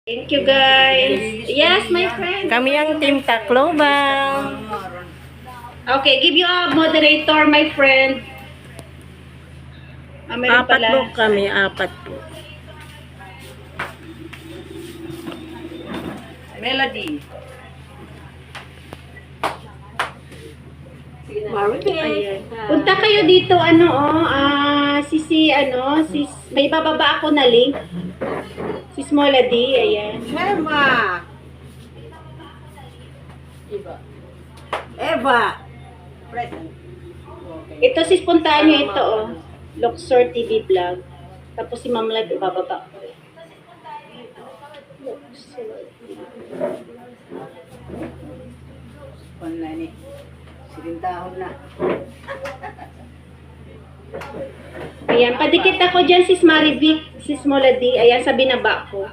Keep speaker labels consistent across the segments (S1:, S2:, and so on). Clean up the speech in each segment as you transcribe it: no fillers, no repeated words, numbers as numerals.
S1: Thank you guys. Yes, my friend.
S2: Kami ang Team Tacloban.
S1: Okay, give you a moderator, my friend. Meron
S2: Apat
S1: pala.
S2: po kami, apat po.
S3: Melody.
S1: Ayan. Punta kayo dito, may bababa ako na link. Si Smola D, ayan.
S3: Sherma. Eva. Present.
S1: Ito, puntahan nyo ito, Luxor TV Vlog. Tapos si Ma'am Live, ibababa ko. Luxor.
S3: Online eh. Silintahon na.
S1: Ayan, padikit ako dyan, Sis Marivic, Sis Mola D. Ayan, sa binaba ko.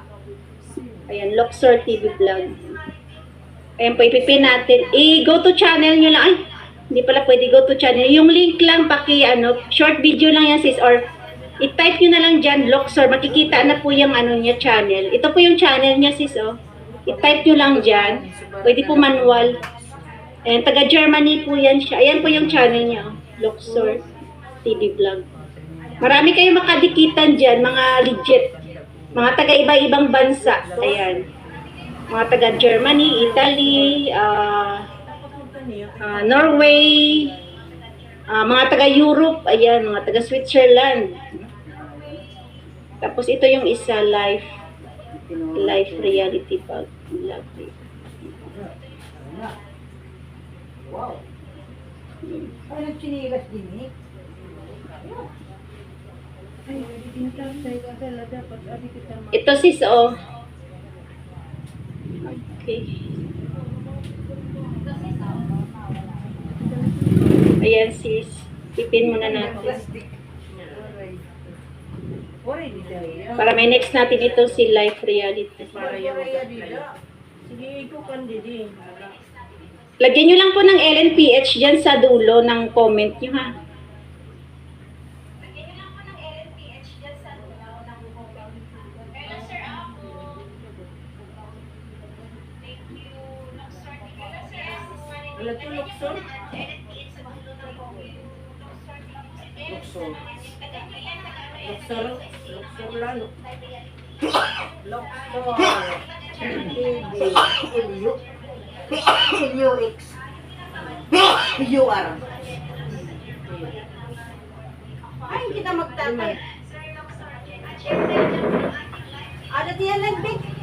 S1: Ayan, Luxor TV Vlog. Ayan po, ipipin natin. Go to channel nyo lang. Ay, hindi pala pwede go to channel. Yung link lang, short video lang yan, sis. Or, i-type nyo na lang dyan, Luxor. Makikita na po yung niya, channel. Ito po yung channel niya, sis, I-type nyo lang dyan. Pwede po manual. Ayan, taga Germany po yan siya. Ayan po yung channel niya, Luxor TV Vlog. Marami kayong makadikitan dyan, mga legit. Mga taga iba-ibang bansa. Ayan. Mga taga Germany, Italy, Norway, mga taga Europe, ayan, mga taga Switzerland. Tapos ito yung isa, life reality vlog.
S3: Wow. Ay, nagchinilas din eh.
S1: Ito sis, Okay. Ayan sis, pipin muna natin. Para may next natin ito si life reality.
S2: Sige, ikaw kandidi.
S1: Lagyan nyo lang po ng LNPH dyan sa dulo ng comment nyo, ha?
S2: Wala to, Luxor?
S3: Luxor.
S2: Luxor lalo.
S3: UX. UR. Ay, hindi na magtatay. Ada diyan nagbig.